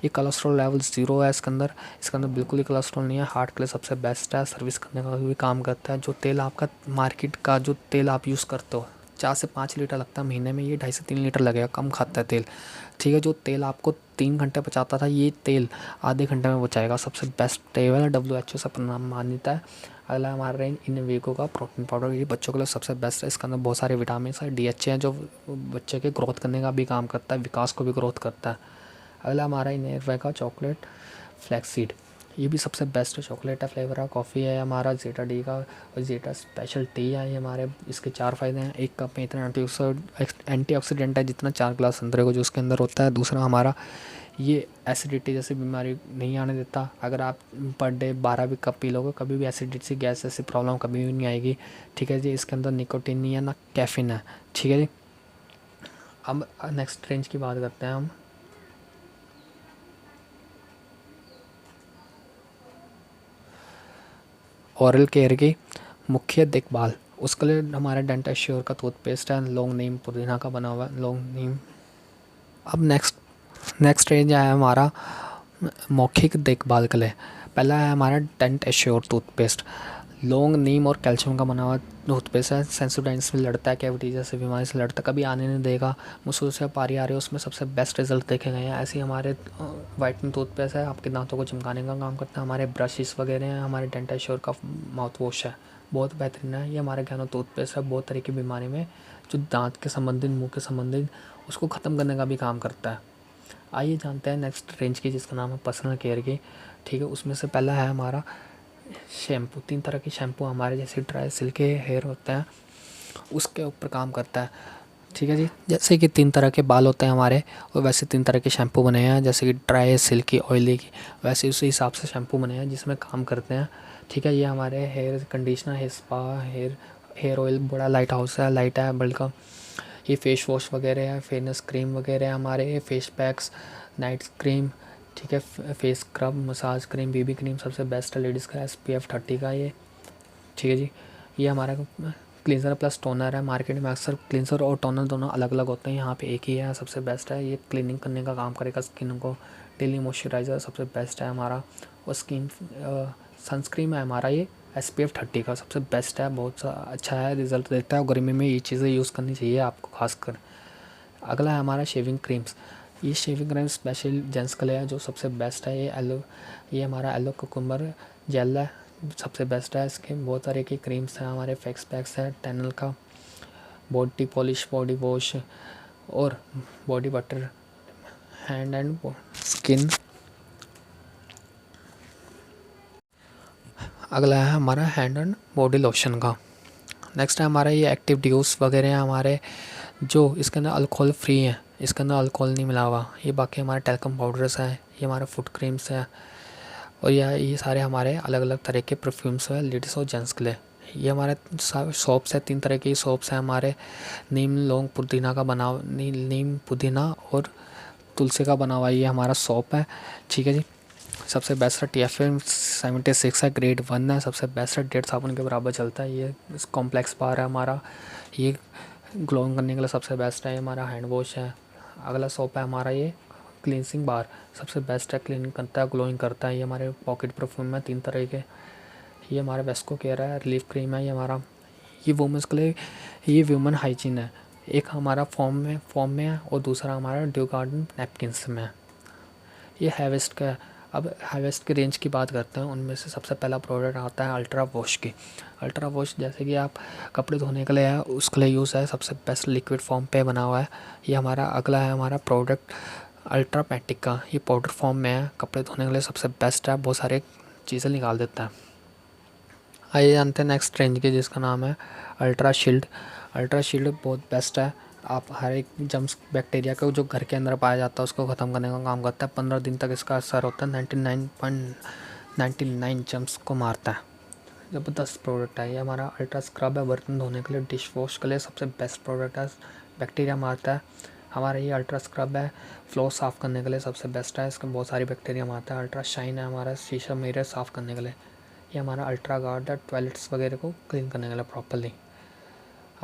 ये कोलेस्ट्रॉल लेवल 0 है इसके अंदर बिल्कुल ही कोलेस्ट्रॉल नहीं है, हार्ट के लिए सबसे बेस्ट है, सर्विस करने का भी काम करता है। जो तेल आपका मार्केट का जो तेल आप यूज़ करते हो 4 से 5 लीटर लगता है महीने में, ये 2.5 से 3 लीटर लगेगा, कम खाता है तेल। ठीक है, जो तेल आपको 3 घंटे बचाता था ये तेल आधे घंटे में बचाएगा, सबसे बेस्ट तेल है, WHO से मान्यता है। अगला हमारा रेंज इनवेगो का प्रोटीन पाउडर, ये बच्चों के लिए सबसे बेस्ट है, इसके अंदर बहुत सारे विटामिन है, DHA है जो बच्चे के ग्रोथ करने का भी काम करता है, विकास को भी ग्रोथ करता है। अगला हमारा इनवेगो का चॉकलेट फ्लैक्सीड, ये भी सबसे बेस्ट चॉकलेट है, फ्लेवर है, कॉफ़ी है हमारा जेटा डी का, और जेटा स्पेशल टी है। ये हमारे इसके 4 फ़ायदे हैं, एक कप में इतना एंटीऑक्सीडेंट है जितना 4 ग्लास संतरे को जो उसके अंदर होता है। दूसरा हमारा ये एसिडिटी जैसी बीमारी नहीं आने देता, अगर आप पर डे 12 भी कप पी लोगे कभी भी एसिडिटी गैस जैसी प्रॉब्लम कभी भी नहीं आएगी। ठीक है जी, इसके अंदर निकोटीन नहीं है ना कैफीन है। ठीक है जी, अब नेक्स्ट रेंज की बात करते हैं हम। ओरल केयर की मुख्य देखभाल, उसके लिए हमारा डेंटल श्योर का टूथपेस्ट है, लॉन्ग नीम पुदीना का बना हुआ है, लॉन्ग नीम। अब नेक्स्ट रेंज है हमारा मौखिक देखभाल के लिए। पहला है हमारा डेंट एश्योर टूथपेस्ट, लौंग नीम और कैल्शियम का बना हुआ टूथपेस्ट है, सेंसोडाइन से लड़ता है, कैविटी जैसे बीमारी से लड़ता है, कभी आने नहीं देगा। मुझसे से पारी आ रही है उसमें सबसे बेस्ट रिजल्ट देखे गए हैं। ऐसे ही हमारे वाइटनिंग टूथपेस्ट है, आपके दांतों को चमकाने का काम करता है। हमारे ब्रशेस वगैरह हैं, हमारे डेंट एश्योर का माउथ वॉश है, बहुत बेहतरीन है। ये हमारे ज्ञानो टूथपेस्ट है, बहुत तरह की बीमारी में जो दांत के संबंधित, मुँह के संबंधित, उसको ख़त्म करने का भी काम करता है। आइए जानते हैं नेक्स्ट रेंज की जिसका नाम है पर्सनल केयर की। ठीक है, उसमें से पहला है हमारा शैम्पू। 3 तरह के शैम्पू हमारे जैसे ड्राई सिल्की हेयर होते हैं उसके ऊपर काम करता है। ठीक है जी, जैसे कि 3 तरह के बाल होते हैं हमारे, और वैसे 3 तरह के शैम्पू बने हैं, जैसे कि ड्राई, सिल्की, ऑयली की, वैसे उसी हिसाब से शैम्पू बने हैं जिसमें काम करते हैं। ठीक है, ये हमारे hair conditioner, hair spa, hair oil बड़ा लाइट हाउस है, लाइट है बल्कि ये फेस वॉश वगैरह है, फेयरनेस क्रीम वगैरह हमारे, फेस पैक्स, नाइट क्रीम। ठीक है, face scrub, massage cream, BB cream सबसे बेस्ट है लेडीज़ का, SPF 30 का ये। ठीक है जी, ये हमारा क्लींजर प्लस टोनर है। मार्केट में अक्सर क्लींजर और टोनर दोनों अलग अलग होते हैं, यहाँ पे एक ही है, सबसे बेस्ट है। ये क्लीनिंग करने का काम करेगा स्किन को, डेली मॉइस्चराइज़र सबसे बेस्ट है हमारा। और स्किन सनस्क्रीन है हमारा, ये SPF 30 का सबसे बेस्ट है, बहुत अच्छा है, रिजल्ट देता है। और गर्मी में ये चीज़ें यूज़ करनी चाहिए आपको खासकर। अगला है हमारा शेविंग क्रीम्स। ये शेविंग क्रीम स्पेशल जेंट्स के लिए है जो सबसे बेस्ट है। ये हमारा एलो कुकुम्बर जेल है, सबसे बेस्ट है। इसके बहुत तरह की क्रीम्स हैं हमारे, फेस पैक्स है, टनल का, बॉडी पॉलिश, बॉडी वॉश, और body butter, hand and skin. अगला है हमारा हैंड एंड बॉडी लोशन का। नेक्स्ट है हमारा ये एक्टिव ड्यूस वगैरह हैं हमारे, जो इसके अंदर अल्कोहल फ्री है, इसके अंदर अल्कोहल नहीं मिला हुआ। ये बाकी हमारे टैल्कम पाउडर्स हैं, ये हमारे फुट क्रीम्स हैं, और ये सारे हमारे अलग अलग तरह के परफ्यूम्स हैं लेडीज़ और जेंट्स के लिए। ये हमारे सोप्स है, 3 तरह की सोप्स हैं हमारे। नीम लौंग पुदीना का बना नीम पुदीना और तुलसी का बना हुआ ये हमारा सोप है। ठीक है जी। सबसे बेस्ट है TFM 76 है, ग्रेड 1 है, सबसे बेस्ट है, 1.5 साबुन के बराबर चलता है। ये कॉम्प्लेक्स बार है हमारा, ये ग्लोइंग करने के लिए सबसे बेस्ट है। ये हमारा हैंड वॉश है। अगला सोप है हमारा ये क्लींसिंग बार, सबसे बेस्ट है, क्लीन करता है, ग्लोइंग करता है। ये हमारे पॉकेट परफ्यूम है 3 तरह के। ये हमारा वेस्को केयर है, रिलीफ क्रीम है ये हमारा। ये वुमेंस के लिए, ये वुमेन हाइजीन है। एक हमारा फॉर्म में है और दूसरा हमारा ड्यू गार्डन नैपकिन्स में है। ये हाईवेस्ट का है। अब हाईवेस्ट की रेंज की बात करते हैं, उनमें से सबसे पहला प्रोडक्ट आता है अल्ट्रा वॉश की। अल्ट्रा वॉश जैसे कि आप कपड़े धोने के लिए है, उसके लिए यूज़ है, सबसे बेस्ट लिक्विड फॉर्म पे बना हुआ है। ये हमारा अगला है हमारा प्रोडक्ट अल्ट्रा पैटिक का। ये पाउडर फॉर्म में है, कपड़े धोने के लिए सबसे बेस्ट है, बहुत सारे चीज़ें निकाल देता है। आइए जानते हैं नेक्स्ट रेंज की, जिसका नाम है अल्ट्रा शील्ड। अल्ट्रा शील्ड बहुत बेस्ट है। आप हर एक जम्स बैक्टीरिया को जो घर के अंदर पाया जाता है उसको ख़त्म करने का काम करता है। 15 दिन तक इसका असर होता है। 99.99 जम्स को मारता है। ज़बरदस्त प्रोडक्ट है। ये हमारा अल्ट्रा स्क्रब है, बर्तन धोने के लिए, डिश वॉश के लिए सबसे बेस्ट प्रोडक्ट है, बैक्टीरिया मारता है। हमारा ये अल्ट्रा स्क्रब है, फ्लोर साफ़ करने के लिए सबसे बेस्ट है, इसका बहुत सारी बैक्टीरिया मारता है। अल्ट्रा शाइन है हमारा, शीशा मिरर साफ़ करने के लिए। ये हमारा अल्ट्रा गार्ड है, टॉयलेट्स वगैरह को क्लीन करने के लिए प्रॉपर्ली।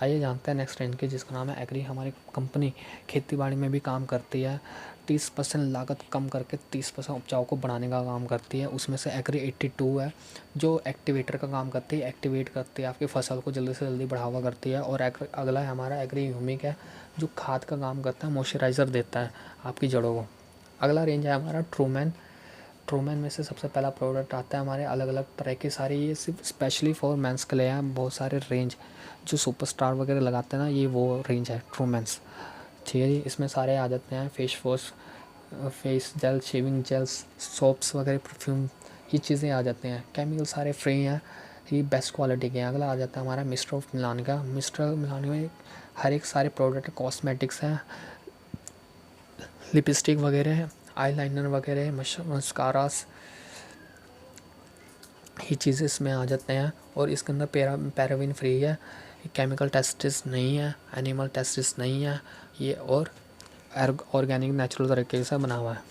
आइए जानते हैं नेक्स्ट रेंज की, जिसका नाम है एग्री। हमारी कंपनी खेती बाड़ी में भी काम करती है। 30% लागत कम करके 30% उपजाऊ को बढ़ाने का काम करती है। उसमें से एग्री 82 है, जो एक्टिवेटर का काम करती है, एक्टिवेट करती है, आपकी फसल को जल्दी से जल्दी बढ़ावा करती है। और अगला है हमारा एग्री ह्यूमिक है, जो खाद का काम करता है, मॉइस्चराइज़र देता है आपकी जड़ों को। अगला रेंज है हमारा ट्रूमैन। ट्रूमैन में से सबसे पहला प्रोडक्ट आता है हमारे अलग अलग तरह के सारे, ये सिर्फ स्पेशली फॉर मेंस के लिए हैं। बहुत सारे रेंज जो सुपरस्टार वगैरह लगाते हैं ना, ये वो रेंज है ट्रूमैन्स। ठीक है जी। इसमें सारे आ जाते हैं face wash, face gel, shaving gels, soaps वगैरह, परफ्यूम, ये चीज़ें आ जाते हैं। केमिकल सारे फ्री हैं, ये बेस्ट क्वालिटी के हैं। अगला आ जाता है हमारा मिस्टर ऑफ मिलान का। मिस्टर मिलान में हर एक सारे प्रोडक्ट कॉस्मेटिक्स हैं, लिपस्टिक वगैरह है, आईलाइनर वगैरह, मस्कारास, ये चीज़ें इसमें आ जाते हैं। और इसके अंदर पैराबिन फ्री है, केमिकल टेस्टिस नहीं है, एनिमल टेस्टिस नहीं है ये, और ऑर्गेनिक नेचुरल तरीके से बना हुआ है।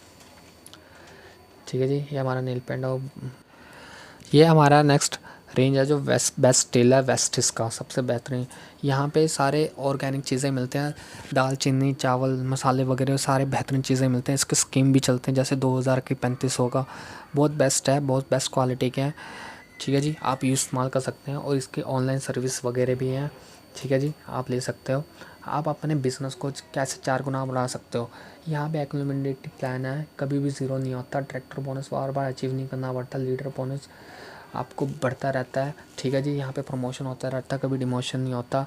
ठीक है जी। ये हमारा नेल पेंट और ये हमारा नेक्स्ट रेंज है जो बेस्ट टेल है वेस्टिस का, सबसे बेहतरीन। यहाँ पे सारे ऑर्गेनिक चीज़ें मिलते हैं, दालचीनी, चावल, मसाले वगैरह सारे बेहतरीन चीज़ें मिलते हैं। इसके स्कीम भी चलते हैं, जैसे 2000 की 3500 का, बहुत बेस्ट है, बहुत बेस्ट क्वालिटी के हैं। ठीक है जी। आप इस्तेमाल कर सकते हैं, और इसकी ऑनलाइन सर्विस वगैरह भी हैं। ठीक है जी, आप ले सकते हो। आप अपने बिज़नेस को कैसे 4 गुना बढ़ा सकते हो। यहाँ पे एक्यूमुलेटिव प्लान है, कभी भी ज़ीरो नहीं होता। ट्रैक्टर बोनस बार बार अचीव नहीं करना पड़ता, लीडर बोनस आपको बढ़ता रहता है। ठीक है जी। यहाँ पे प्रमोशन होता रहता है, कभी डिमोशन नहीं होता।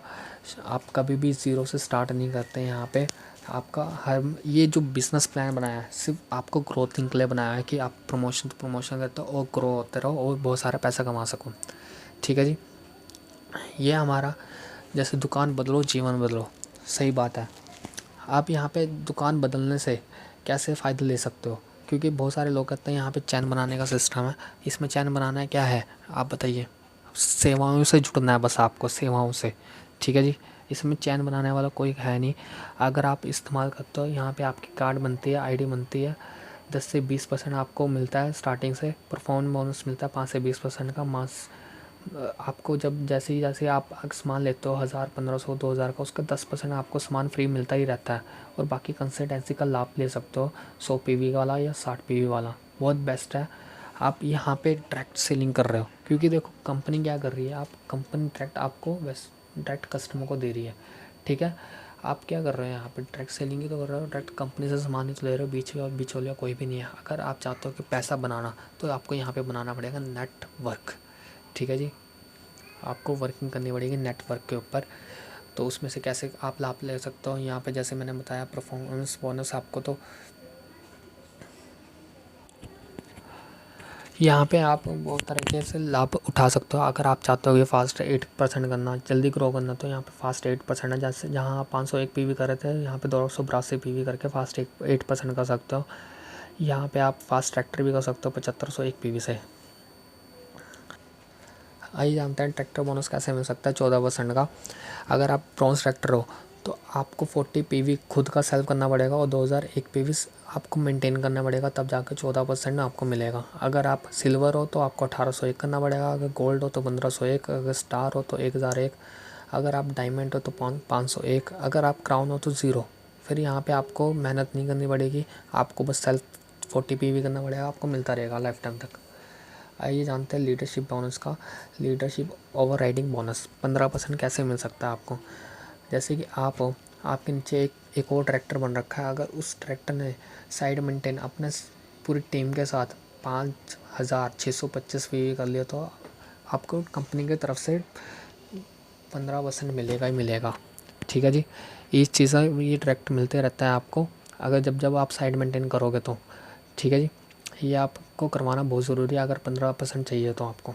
आप कभी भी ज़ीरो से स्टार्ट नहीं करते हैं। यहाँ पे आपका हर ये जो बिज़नेस प्लान बनाया है सिर्फ आपको ग्रोथिंग के लिए बनाया है, कि आप प्रमोशन करते हो और ग्रो होते रहो और बहुत सारा पैसा कमा सको। ठीक है जी। ये हमारा जैसे दुकान बदलो जीवन बदलो, सही बात है। आप यहाँ पे दुकान बदलने से कैसे फ़ायदा ले सकते हो, क्योंकि बहुत सारे लोग कहते हैं यहाँ पे चैन बनाने का सिस्टम है। इसमें चैन बनाना है क्या है, आप बताइए। सेवाओं से जुड़ना है बस आपको, सेवाओं से। ठीक है जी। इसमें चैन बनाने वाला कोई है नहीं। अगर आप इस्तेमाल करते हो, यहाँ पे आपकी कार्ड बनती है, आईडी बनती है, 10 से 20% आपको मिलता है स्टार्टिंग से। परफॉर्मेंस बोनस मिलता है 5 से 20% का मास। आपको जब जैसे आप सामान लेते हो 1000, 1500, 2000 का, उसका 10% आपको सामान फ्री मिलता ही रहता है। और बाकी कंसल्टेंसी का लाभ ले सकते हो, 100 PV वाला या 60 PV वाला, बहुत बेस्ट है। आप यहाँ पे डायरेक्ट सेलिंग कर रहे हो, क्योंकि देखो कंपनी क्या कर रही है, आप कंपनी डायरेक्ट आपको डायरेक्ट कस्टमर को दे रही है। ठीक है। आप क्या कर रहे हो यहाँ पे, डायरेक्ट सेलिंग ही तो कर रहे हो, डायरेक्ट कंपनी से सामान ही तो ले रहे हो, बिचौलिया कोई भी नहीं है। अगर आप चाहते हो कि पैसा बनाना, तो आपको यहाँ पे बनाना पड़ेगा नेटवर्क। ठीक है जी। आपको वर्किंग करनी पड़ेगी नेटवर्क के ऊपर। तो उसमें से कैसे आप लाभ ले सकते हो। यहाँ पे जैसे मैंने बताया परफॉर्मेंस बोनस आपको, तो यहाँ पे आप बहुत तरीके से लाभ उठा सकते हो। अगर आप चाहते हो कि फास्ट 8% करना, जल्दी ग्रो करना, तो यहाँ पे फास्ट 8% है। जैसे जहाँ आप 501 PV कर रहे थे, यहाँ पे 282 PV करके फास्ट 8% कर सकते हो। यहाँ पे आप फास्ट ट्रैक्टर भी कर सकते हो 7501 PV से। आइए जानते हैं ट्रैक्टर बोनस कैसे मिल सकता है 14% का। अगर आप ब्रॉन्ज ट्रैक्टर हो तो आपको 40 PV खुद का सेल्फ करना पड़ेगा और 2001 PV आपको मेंटेन करना पड़ेगा, तब जाकर 14% आपको मिलेगा। अगर आप सिल्वर हो तो आपको 1801 करना पड़ेगा, अगर गोल्ड हो तो 1501, अगर स्टार हो तो 1001, अगर आप डायमंड हो तो 501, अगर आप क्राउन हो तो 0। फिर यहाँ पे आपको मेहनत नहीं करनी पड़ेगी, आपको बस सेल्फ 40 PV करना पड़ेगा, आपको मिलता रहेगा लाइफ टाइम तक। आइए जानते हैं लीडरशिप बोनस का। लीडरशिप ओवर राइडिंग बोनस 15% कैसे मिल सकता है आपको। जैसे कि आप हो, आपके नीचे एक और ट्रैक्टर बन रखा है, अगर उस ट्रैक्टर ने साइड मेंटेन अपने पूरी टीम के साथ 5625 PV कर लिया, तो आपको कंपनी की तरफ से 15% मिलेगा ही मिलेगा। ठीक है जी, इस चीज़ ये ट्रैक्टर मिलते रहता है आपको अगर जब आप साइड मेंटेन करोगे तो। ठीक है जी, ये आपको करवाना बहुत ज़रूरी है अगर 15% चाहिए तो आपको।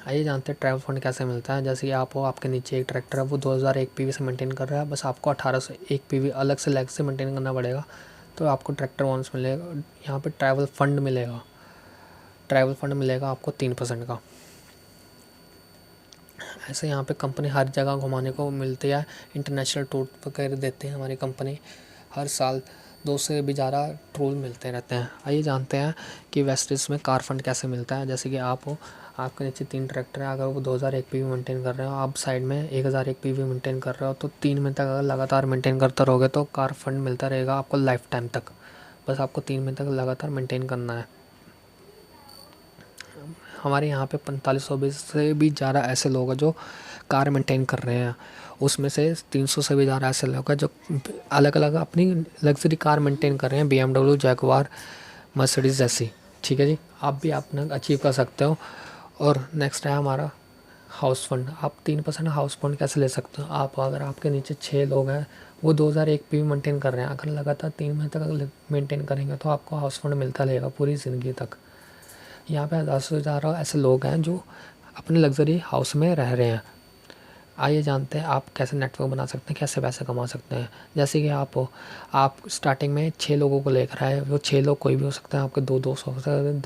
आइए जानते हैं ट्रैवल फंड कैसे मिलता है। जैसे कि आप हो, आपके नीचे एक ट्रैक्टर है, वो 2001 PV से मेंटेन कर रहा है, बस आपको 1801 PV अलग से लेग से मेंटेन करना पड़ेगा, तो आपको ट्रैक्टर बोनस मिलेगा। यहाँ पे ट्रैवल फंड मिलेगा, ट्रैवल फंड मिलेगा आपको 3% का। ऐसे यहाँ पे कंपनी हर जगह घुमाने को मिलती है, इंटरनेशनल टूर वगैरह देते हैं हमारी कंपनी, हर साल 2 से भी ज़्यादा टूर मिलते रहते हैं। आइए जानते हैं कि वेस्टिस में कार फंड कैसे मिलता है। जैसे कि आप हो, आपके नीचे 3 ट्रैक्टर है, अगर वो 2001 PV मेंटेन कर रहे हो, आप साइड में 1001 PV मेंटेन कर रहे हो, तो 3 महीने तक अगर लगातार मेंटेन करते रहोगे तो कार फंड मिलता रहेगा आपको लाइफ टाइम तक। बस आपको 3 महीने तक लगातार मेंटेन करना है। हमारे यहाँ पे 4520 से भी ज़्यादा ऐसे लोग हैं जो कार मेंटेन कर रहे हैं, उसमें से 300 से भी ज़्यादा ऐसे लोग हैं जो अलग अलग अपनी लग्जरी कार मेंटेन कर रहे हैं, BMW, जैगवार, मर्सिडीज़ जैसी। ठीक है जी, आप भी अपना अचीव कर सकते हो। और नेक्स्ट है हमारा हाउस फंड। आप 3% हाउस फंड कैसे ले सकते हो। आप अगर आपके नीचे 6 लोग हैं, वो 2001 PV मेंटेन कर रहे हैं, अगर लगातार 3 महीने तक मेंटेन करेंगे तो आपको हाउस फंड मिलता रहेगा पूरी ज़िंदगी तक। यहाँ पे 10 से ज़्यादा ऐसे लोग हैं जो अपने लग्जरी हाउस में रह रहे हैं। आइए जानते हैं आप कैसे नेटवर्क बना सकते हैं, कैसे पैसे कमा सकते हैं। जैसे कि आप हो, आप स्टार्टिंग में 6 लोगों को लेकर आए, वो 6 लोग कोई भी हो सकते हैं, आपके 2 दोस्त हो सकते हैं,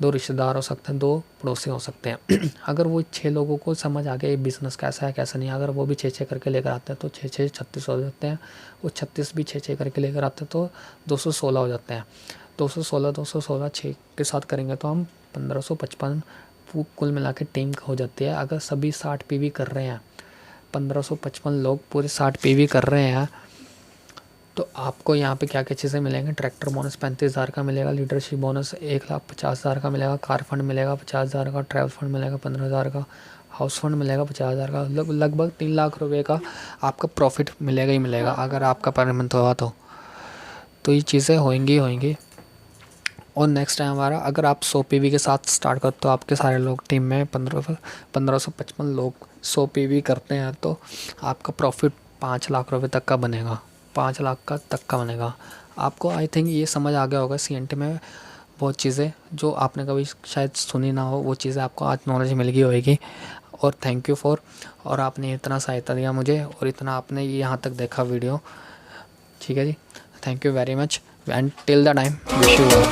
दो रिश्तेदार हो सकते हैं, 2 पड़ोसी हो सकते हैं। अगर वो 6 लोगों को समझ आ गया ये बिज़नेस कैसा है कैसा नहीं, अगर वो भी 6-6 करके लेकर आते हैं तो 6-6 36 हो जाते हैं। वो 36 भी 6-6 करके लेकर आते हैं तो 216 हो जाते हैं। 216 6 के साथ करेंगे तो हम 1555 कुल मिला के टीम हो जाती है। अगर सभी 60 PV कर रहे हैं, 1555 लोग पूरे 60 PV कर रहे हैं, तो आपको यहाँ पे क्या क्या चीज़ें मिलेंगी। ट्रैक्टर बोनस 35,000 का मिलेगा, लीडरशिप बोनस 1,50,000 का मिलेगा, कार फंड मिलेगा 50,000 का, ट्रैवल फंड मिलेगा 15,000 का, हाउस फंड मिलेगा 50,000 का, लगभग 3 लाख रुपए का आपका प्रॉफिट मिलेगा ही मिलेगा अगर आपका पर मंथ हुआ तो ये चीज़ें होंगी। और नेक्स्ट है हमारा, अगर आप 100 PV के साथ स्टार्ट करते हो, आपके सारे लोग टीम में 1555 लोग 100 PV करते हैं, तो आपका प्रॉफिट 5 लाख रुपए तक का बनेगा, 5 लाख का तक का बनेगा। आपको आई थिंक ये समझ आ गया होगा CNT में बहुत चीज़ें जो आपने कभी शायद सुनी ना हो, वो चीज़ें आपको आज नॉलेज मिल गई होगी। और थैंक यू फॉर, और आपने इतना सहायता दिया मुझे और इतना आपने यहाँ तक देखा वीडियो। ठीक है जी, thank you very much and till the time wish you well.